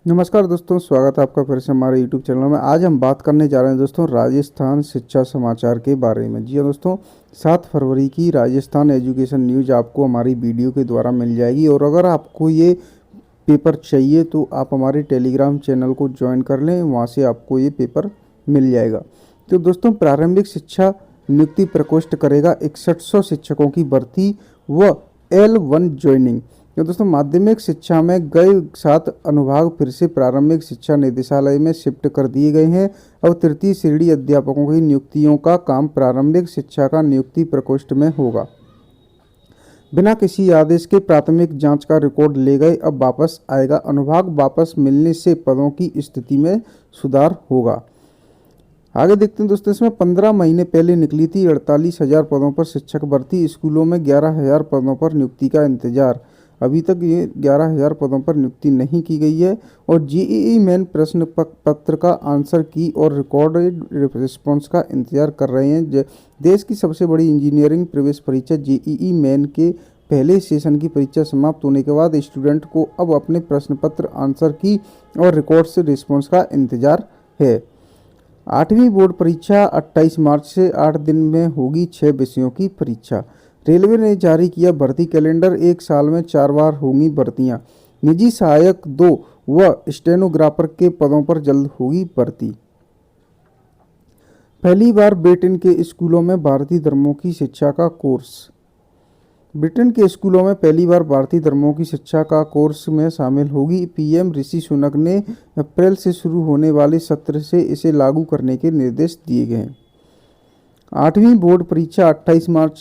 नमस्कार दोस्तों, स्वागत है आपका फिर से हमारे YouTube चैनल में। आज हम बात करने जा रहे हैं दोस्तों राजस्थान शिक्षा समाचार के बारे में। जी हाँ दोस्तों, 7 फरवरी की राजस्थान एजुकेशन न्यूज आपको हमारी वीडियो के द्वारा मिल जाएगी। और अगर आपको ये पेपर चाहिए तो आप हमारे टेलीग्राम चैनल को ज्वाइन कर लें, वहाँ से आपको ये पेपर मिल जाएगा। तो दोस्तों, प्रारंभिक शिक्षा नियुक्ति प्रकोष्ठ करेगा 6100 शिक्षकों की भर्ती व L1 ज्वाइनिंग। तो दोस्तों, माध्यमिक शिक्षा में गए 7 अनुभाग फिर से प्रारंभिक शिक्षा निदेशालय में शिफ्ट कर दिए गए हैं। अब तृतीय श्रेणी अध्यापकों की नियुक्तियों का काम प्रारंभिक शिक्षा का नियुक्ति प्रकोष्ठ में होगा। बिना किसी आदेश के प्राथमिक जांच का रिकॉर्ड ले गए अब वापस आएगा। अनुभाग वापस मिलने से पदों की स्थिति में सुधार होगा। आगे देखते हैं दोस्तों, इसमें 15 महीने पहले निकली थी 48,000 पदों पर शिक्षक भर्ती। स्कूलों में 11,000 पदों पर नियुक्ति का इंतजार। अभी तक ये 11,000 पदों पर नियुक्ति नहीं की गई है। और जेईई मेन प्रश्न पत्र का आंसर की और रिकॉर्डेड रिस्पॉन्स का इंतजार कर रहे हैं। देश की सबसे बड़ी इंजीनियरिंग प्रवेश परीक्षा जेईई मेन के पहले सेशन की परीक्षा समाप्त होने के बाद स्टूडेंट को अब अपने प्रश्न पत्र, आंसर की और रिकॉर्ड से रिस्पॉन्स का इंतजार है। 8वीं बोर्ड परीक्षा 28 मार्च से 8 दिन में होगी 6 विषयों की परीक्षा। रेलवे ने जारी किया भर्ती कैलेंडर, 1 साल में 4 बार होंगी भर्तियां। निजी सहायक 2 व स्टेनोग्राफर के पदों पर जल्द होगी भर्ती। पहली बार ब्रिटेन के स्कूलों में भारतीय धर्मों की शिक्षा का कोर्स। ब्रिटेन के स्कूलों में पहली बार भारतीय धर्मों की शिक्षा का कोर्स में शामिल होगी। पीएम ऋषि सुनक ने अप्रैल से शुरू होने वाले सत्र से इसे लागू करने के निर्देश दिए गए हैं। 8वीं बोर्ड परीक्षा 28 मार्च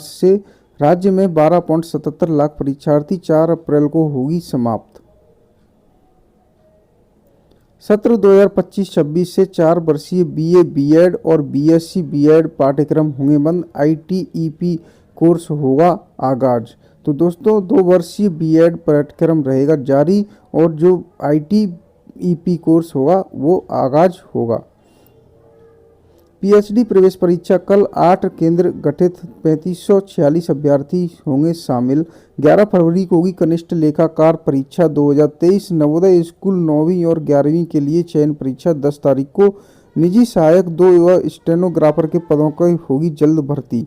से राज्य में 12.77 लाख परीक्षार्थी 4 अप्रैल को होगी समाप्त। सत्र 2025-26 से 4 वर्षीय बीए, बीएड और बीएससी बीएड पाठ्यक्रम होंगे बंद। आईटीईपी कोर्स होगा आगाज। तो दोस्तों, 2 वर्षीय बीएड पाठ्यक्रम रहेगा जारी और जो आईटीईपी कोर्स होगा वो आगाज होगा। पीएचडी प्रवेश परीक्षा कल 8 केंद्र गठित, 3546 अभ्यर्थी होंगे शामिल। 11 फरवरी को होगी कनिष्ठ लेखाकार परीक्षा 2023। नवोदय स्कूल 9वीं और 11वीं के लिए चयन परीक्षा 10 तारीख को। निजी सहायक 2 व स्टेनोग्राफर के पदों की होगी जल्द भर्ती।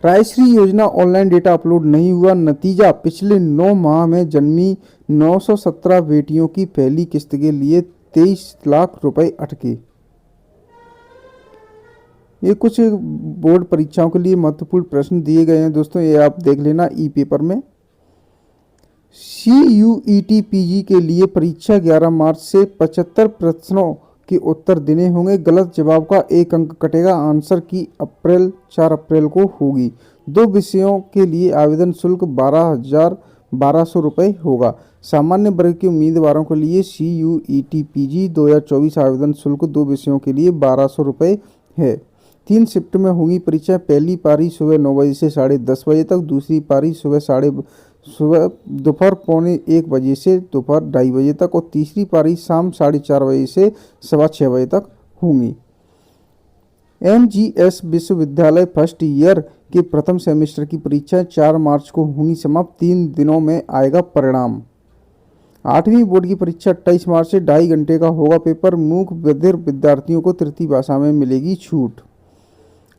रायश्री योजना ऑनलाइन डेटा अपलोड नहीं हुआ, नतीजा पिछले 9 माह में जन्मी 917 बेटियों की पहली किस्त के लिए 23 लाख रुपए अटके। ये कुछ बोर्ड परीक्षाओं के लिए महत्वपूर्ण प्रश्न दिए गए हैं दोस्तों, ये आप देख लेना ई पेपर में। CUET PG के लिए परीक्षा 11 मार्च से 75 प्रश्नों के उत्तर देने होंगे। गलत जवाब का 1 अंक कटेगा। आंसर की 4 अप्रैल को होगी। 2 विषयों के लिए आवेदन शुल्क 12,1200 रुपये होगा। सामान्य वर्ग के उम्मीदवारों के लिए CUET PG 2024 आवेदन शुल्क 2 विषयों के लिए 1200 रुपये है। 3 शिफ्ट में होगी परीक्षा। पहली पारी सुबह 9 बजे से 10:30 बजे तक, दूसरी पारी दोपहर 1:45 बजे से दोपहर 2:30 बजे तक और तीसरी पारी शाम 4:30 बजे से 6:15 बजे तक होंगी। MGS विश्वविद्यालय फर्स्ट ईयर के प्रथम सेमेस्टर की परीक्षा 4 मार्च को होंगी समाप्त। 3 दिनों में आएगा परिणाम। 8वीं बोर्ड की परीक्षा 28 मार्च से 2.5 घंटे का होगा पेपर। मूक बधिर विद्यार्थियों को तृतीय भाषा में मिलेगी छूट।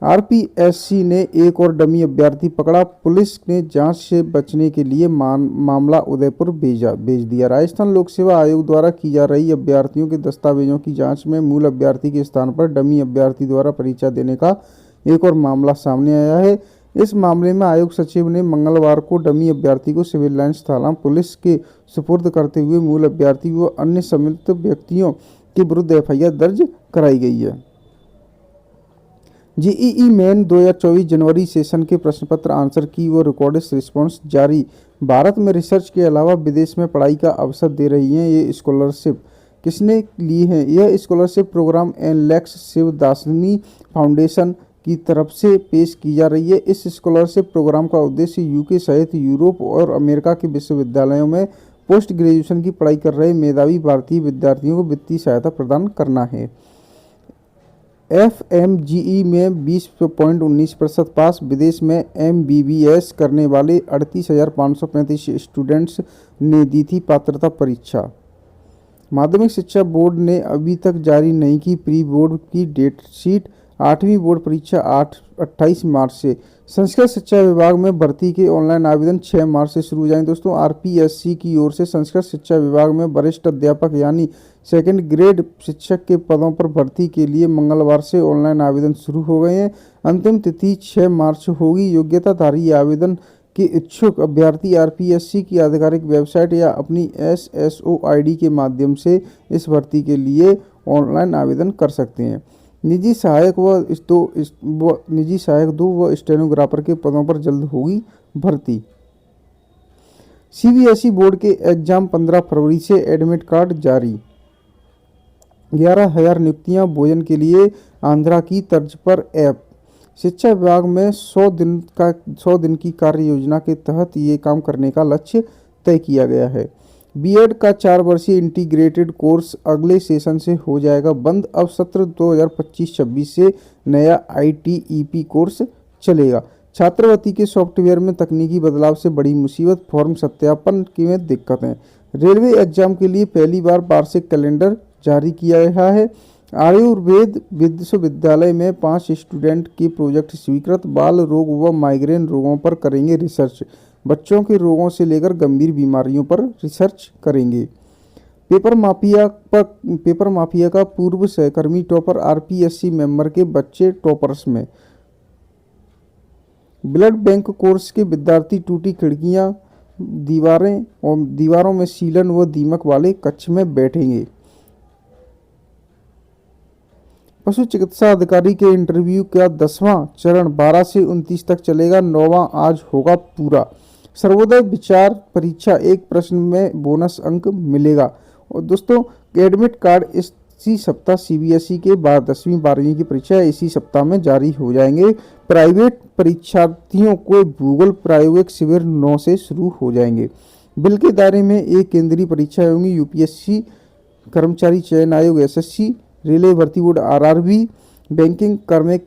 RPSC ने एक और डमी अभ्यर्थी पकड़ा। पुलिस ने जांच से बचने के लिए मामला उदयपुर भेज दिया। राजस्थान लोक सेवा आयोग द्वारा की जा रही अभ्यर्थियों के दस्तावेजों की जांच में मूल अभ्यर्थी के स्थान पर डमी अभ्यर्थी द्वारा परीक्षा देने का एक और मामला सामने आया है। इस मामले में आयोग सचिव ने मंगलवार को डमी अभ्यर्थी को सिविल लाइन्स थाना पुलिस के सुपुर्द करते हुए मूल अभ्यर्थी व अन्य सम्मिलित व्यक्तियों के विरुद्ध FIR दर्ज कराई गई है। जेईई मेन 2024 जनवरी सेशन के प्रश्न पत्र, आंसर की व रिकॉर्डेड रिस्पॉन्स जारी। भारत में रिसर्च के अलावा विदेश में पढ़ाई का अवसर दे रही हैं ये स्कॉलरशिप। किसने ली है यह स्कॉलरशिप प्रोग्राम? एनलेक्स शिवदासनी फाउंडेशन की तरफ से पेश की जा रही है। इस स्कॉलरशिप प्रोग्राम का उद्देश्य यूके सहित यूरोप और अमेरिका के विश्वविद्यालयों में पोस्ट ग्रेजुएशन की पढ़ाई कर रहे मेधावी भारतीय विद्यार्थियों को वित्तीय सहायता प्रदान करना है। FMGE में 20.19% पास। विदेश में MBBS करने वाले 38,535 स्टूडेंट्स ने दी थी पात्रता परीक्षा। माध्यमिक शिक्षा बोर्ड ने अभी तक जारी नहीं की प्री बोर्ड की डेट शीट। 8वीं बोर्ड परीक्षा 28 मार्च से। संस्कृत शिक्षा विभाग में भर्ती के ऑनलाइन आवेदन 6 मार्च से शुरू हो जाएंगे। दोस्तों, RPSC की ओर से संस्कृत शिक्षा विभाग में वरिष्ठ अध्यापक यानी सेकंड ग्रेड शिक्षक के पदों पर भर्ती के लिए मंगलवार से ऑनलाइन आवेदन शुरू हो गए हैं। अंतिम तिथि 6 मार्च होगी। योग्यताधारी आवेदन के इच्छुक अभ्यर्थी RPSC की आधिकारिक वेबसाइट या अपनी SSO ID के माध्यम से इस भर्ती के लिए ऑनलाइन आवेदन कर सकते हैं। निजी सहायक व स्टेनोग्राफर के पदों पर जल्द होगी भर्ती। CBSE बोर्ड के एग्जाम 15 फरवरी से। एडमिट कार्ड जारी। 11,000 नियुक्तियां भोजन के लिए आंध्रा की तर्ज पर ऐप। शिक्षा विभाग में 100 दिन की कार्य योजना के तहत ये काम करने का लक्ष्य तय किया गया है। B.Ed का 4 वर्षीय इंटीग्रेटेड कोर्स अगले सेशन से हो जाएगा बंद। अब सत्र 2025-26 से नया ITEP कोर्स चलेगा। छात्रवृत्ति के सॉफ्टवेयर में तकनीकी बदलाव से बड़ी मुसीबत। फॉर्म सत्यापन की में दिक्कतें। रेलवे एग्जाम के लिए पहली बार वार्षिक कैलेंडर जारी किया गया है। आयुर्वेद विश्वविद्यालय में 5 स्टूडेंट के प्रोजेक्ट स्वीकृत। बाल रोग व माइग्रेन रोगों पर करेंगे रिसर्च। बच्चों के रोगों से लेकर गंभीर बीमारियों पर रिसर्च करेंगे। पेपर माफिया का पूर्व सहकर्मी टॉपर। RPSC मेंबर के बच्चे टॉपर्स में। ब्लड बैंक कोर्स के विद्यार्थी टूटी खिड़कियां, दीवारों में सीलन व दीमक वाले कक्ष में बैठेंगे। पशु चिकित्सा अधिकारी के इंटरव्यू का 10वां चरण 12 से 29 तक चलेगा। 9वां आज होगा पूरा। सर्वोदय विचार परीक्षा 1 प्रश्न में बोनस अंक मिलेगा। और दोस्तों, एडमिट कार्ड इसी सप्ताह CBSE के बाद 10वीं 12वीं की परीक्षा इसी सप्ताह में जारी हो जाएंगे। प्राइवेट परीक्षार्थियों को भूगोल प्रायोगिक शिविर 9 से शुरू हो जाएंगे। बिल के दायरे में एक केंद्रीय परीक्षा होंगी। UPSC, कर्मचारी चयन आयोग SSC, रेलवे भर्ती बोर्ड RRB, बैंकिंग कर्मक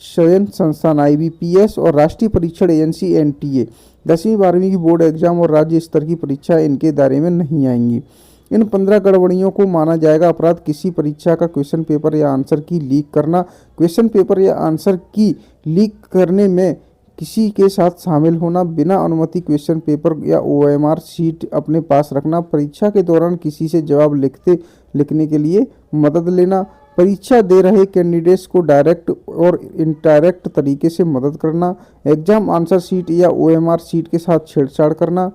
चयन संस्थान IBPS और राष्ट्रीय परीक्षण एजेंसी NTA। 10वीं 12वीं की बोर्ड एग्जाम और राज्य स्तर की परीक्षा इनके दायरे में नहीं आएंगी। इन 15 गड़बड़ियों को माना जाएगा अपराध। किसी परीक्षा का क्वेश्चन पेपर या आंसर की लीक करना। क्वेश्चन पेपर या आंसर की लीक करने में किसी के साथ शामिल होना। बिना अनुमति क्वेश्चन पेपर या OMR शीट अपने पास रखना। परीक्षा के दौरान किसी से जवाब लिखने के लिए मदद लेना। परीक्षा दे रहे कैंडिडेट्स को डायरेक्ट और इनडायरेक्ट तरीके से मदद करना। एग्जाम आंसर शीट या OMR शीट के साथ छेड़छाड़ करना।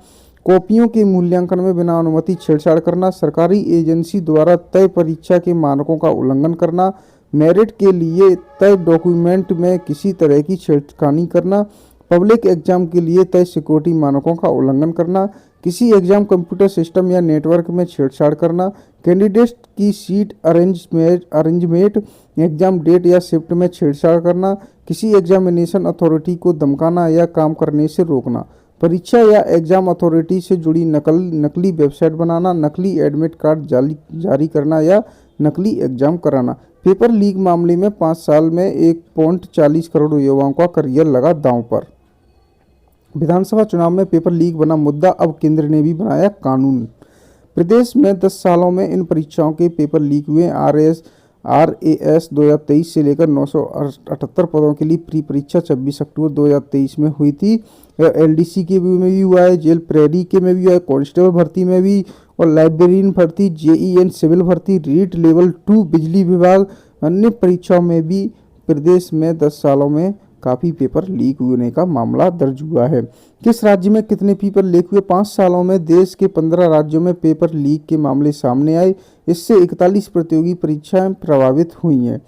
कॉपियों के मूल्यांकन में बिना अनुमति छेड़छाड़ करना। सरकारी एजेंसी द्वारा तय परीक्षा के मानकों का उल्लंघन करना। मेरिट के लिए तय डॉक्यूमेंट में किसी तरह की छेड़खानी करना। पब्लिक एग्जाम के लिए तय सिक्योरिटी मानकों का उल्लंघन करना। किसी एग्जाम कंप्यूटर सिस्टम या नेटवर्क में छेड़छाड़ करना। कैंडिडेट की सीट अरेंजमेंट, एग्जाम डेट या शिफ्ट में छेड़छाड़ करना। किसी एग्जामिनेशन अथॉरिटी को धमकाना या काम करने से रोकना। परीक्षा या एग्जाम अथॉरिटी से जुड़ी नकली वेबसाइट बनाना। नकली एडमिट कार्ड जारी करना या नकली एग्जाम कराना। पेपर लीक मामले में 5 साल में 1.40 करोड़ युवाओं का करियर लगा दांव पर। विधानसभा चुनाव में पेपर लीक बना मुद्दा। अब केंद्र ने भी बनाया कानून। प्रदेश में 10 सालों में इन परीक्षाओं के पेपर लीक हुए। RAS 2023 से लेकर 978 पदों के लिए प्री परीक्षा 26 अक्टूबर 2023 में हुई थी। LDC के में भी हुआ है, जेल प्रेरी के में भी हुआ है, कांस्टेबल भर्ती में भी, और लाइब्रेरियन भर्ती, JEN सिविल भर्ती, रीट लेवल 2 बिजली विभाग, अन्य परीक्षाओं में भी प्रदेश में 10 सालों में काफ़ी पेपर लीक होने का मामला दर्ज हुआ है। किस राज्य में कितने पेपर लीक हुए? 5 सालों में देश के 15 राज्यों में पेपर लीक के मामले सामने आए। इससे 41 प्रतियोगी परीक्षाएं प्रभावित हुई हैं।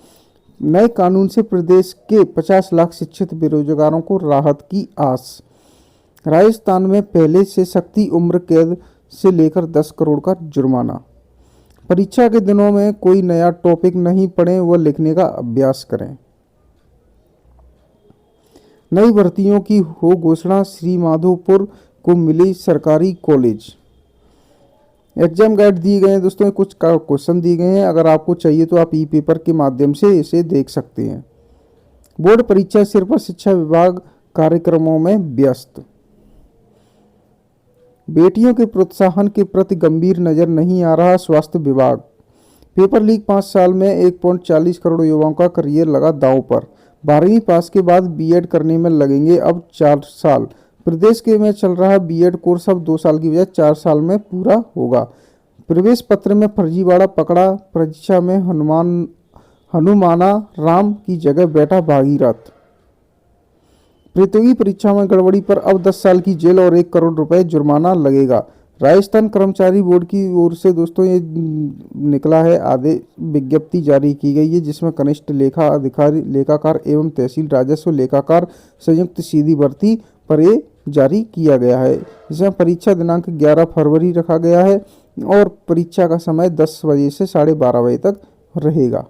नए कानून से प्रदेश के 50 लाख शिक्षित बेरोजगारों को राहत की आस। राजस्थान में पहले से सख्ती, उम्र कैद से लेकर 10 करोड़ का जुर्माना। परीक्षा के दिनों में कोई नया टॉपिक नहीं पढ़ें व लिखने का अभ्यास करें। नई भर्तियों की हो घोषणा। श्री माधोपुर को मिली सरकारी कॉलेज। एग्जाम गाइड दिए गए हैं दोस्तों, कुछ क्वेश्चन दिए गए हैं, अगर आपको चाहिए तो आप ई पेपर के माध्यम से इसे देख सकते हैं। बोर्ड परीक्षा सिर्फ शिक्षा विभाग कार्यक्रमों में व्यस्त। बेटियों के प्रोत्साहन के प्रति गंभीर नजर नहीं आ रहा स्वास्थ्य विभाग। पेपर लीक 5 साल में 1.40 करोड़ युवाओं का करियर लगा दांव पर। 12वीं पास के बाद बीएड करने में लगेंगे अब 4 साल। प्रदेश के में चल रहा बीएड कोर्स अब 2 साल की बजाय 4 साल में पूरा होगा। प्रवेश पत्र में फर्जीवाड़ा पकड़ा। परीक्षा में हनुमाना राम की जगह बैठा भागीरथ। प्रतियोगी परीक्षा में गड़बड़ी पर अब 10 साल की जेल और 1 करोड़ रुपए जुर्माना लगेगा। राजस्थान कर्मचारी बोर्ड की ओर से दोस्तों ये निकला है आदेश, विज्ञप्ति जारी की गई है, जिसमें कनिष्ठ लेखा अधिकारी लेखाकार एवं तहसील राजस्व लेखाकार संयुक्त सीधी भर्ती पर ये जारी किया गया है। इसमें परीक्षा दिनांक 11 फरवरी रखा गया है और परीक्षा का समय 10 बजे से 12:30 बजे तक रहेगा।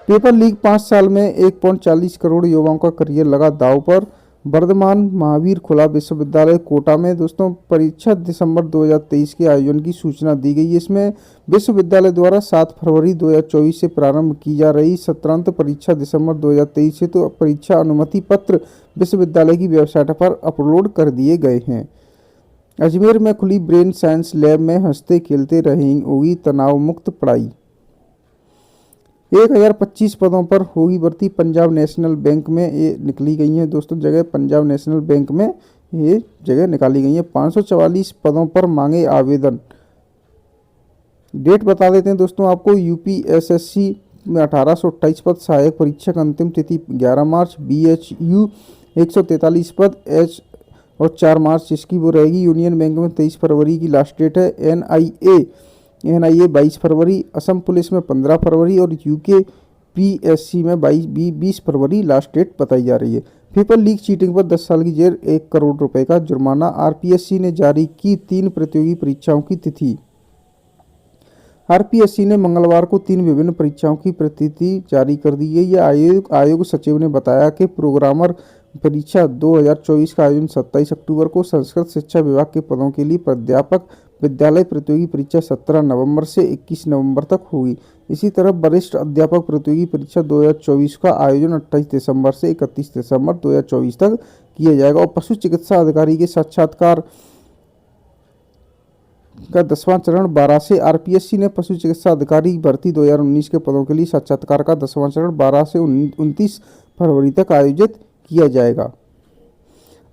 पेपर लीक 5 साल में 1.40 करोड़ युवाओं का करियर लगा दांव पर। वर्धमान महावीर खुला विश्वविद्यालय कोटा में दोस्तों परीक्षा दिसंबर 2023 के आयोजन की सूचना दी गई है। इसमें विश्वविद्यालय द्वारा 7 फरवरी 2024 से प्रारंभ की जा रही सत्रांत परीक्षा दिसंबर 2023 से तो परीक्षा अनुमति पत्र विश्वविद्यालय की वेबसाइट पर अपलोड कर दिए गए हैं। अजमेर में खुली ब्रेन साइंस लैब में हंसते खेलते होगी तनाव मुक्त पढ़ाई। 1025 पदों पर होगी भर्ती। पंजाब नेशनल बैंक में ये निकली गई है दोस्तों जगह, पंजाब नेशनल बैंक में ये जगह निकाली गई है। 544 पदों पर मांगे आवेदन। डेट बता देते हैं दोस्तों आपको। यूपीएसएससी में 1828 पद, सहायक परीक्षक अंतिम तिथि 11 मार्च। बीएचयू 143 पद, एच और 4 मार्च इसकी वो रहेगी। यूनियन बैंक में 23 फरवरी की लास्ट डेट है। एनआईए 22 फरवरी, असम पुलिस में 15 फरवरी और यूके पीएससी में 20 फरवरी लास्ट डेट बताई जा रही है। पेपर लीक चीटिंग पर 10 साल की जेल, 1 करोड़ रुपए का जुर्माना। आरपीएससी ने जारी की 3 प्रतियोगी परीक्षाओं की तिथि। आरपीएससी ने मंगलवार को 3 विभिन्न परीक्षाओं की तिथि जारी कर दी है। यह आयोग सचिव ने बताया कि प्रोग्रामर परीक्षा 2024 का आयोजन 27 अक्टूबर को, संस्कृत शिक्षा विभाग के पदों के लिए प्राध्यापक विद्यालय प्रतियोगी परीक्षा 17 नवंबर से 21 नवंबर तक होगी। इसी तरह वरिष्ठ अध्यापक प्रतियोगी परीक्षा 2024 का आयोजन 28 दिसंबर से 31 दिसंबर 2024 तक किया जाएगा। और पशु चिकित्सा अधिकारी के साक्षात्कार का 10वां चरण 12 से। आरपीएससी ने पशु चिकित्सा अधिकारी भर्ती 2019 के पदों के लिए साक्षात्कार का 10वां चरण 12 से 29 फरवरी तक आयोजित किया जाएगा।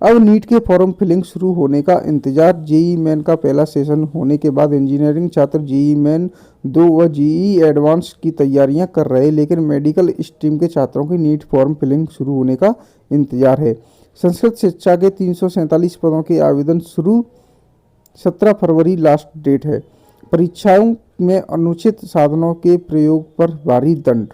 अब नीट के फॉर्म फिलिंग शुरू होने का इंतजार। जेईई मेन का पहला सेशन होने के बाद इंजीनियरिंग छात्र जेईई मेन 2 व जेईई एडवांस की तैयारियां कर रहे, लेकिन मेडिकल स्ट्रीम के छात्रों की नीट फॉर्म फिलिंग शुरू होने का इंतजार है। संस्कृत शिक्षा के 347 पदों के आवेदन शुरू, 17 फरवरी लास्ट डेट है। परीक्षाओं में अनुचित साधनों के प्रयोग पर भारी दंड।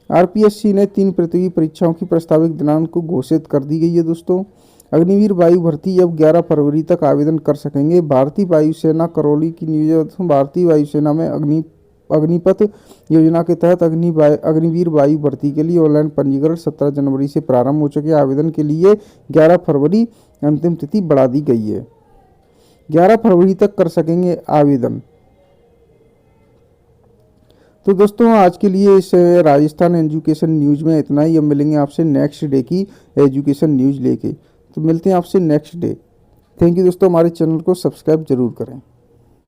आरपीएससी ने 3 प्रतियोगी परीक्षाओं की प्रस्तावित दिनांक को घोषित कर दी गई है दोस्तों। अग्निवीर वायु भर्ती अब 11 फरवरी तक आवेदन कर सकेंगे। भारतीय वायुसेना करौली की न्यूज। भारतीय वायुसेना में अग्निपथ योजना के तहत अग्निवीर वायु भर्ती के लिए ऑनलाइन पंजीकरण 17 जनवरी से प्रारंभ हो चुके। आवेदन के लिए 11 फरवरी अंतिम तिथि बढ़ा दी गई है। 11 फरवरी तक कर सकेंगे आवेदन। तो दोस्तों आज के लिए इस राजस्थान एजुकेशन न्यूज़ में इतना ही। अब मिलेंगे आपसे नेक्स्ट डे की एजुकेशन न्यूज़ लेके। तो मिलते हैं आपसे नेक्स्ट डे। थैंक यू दोस्तों, हमारे चैनल को सब्सक्राइब जरूर करें।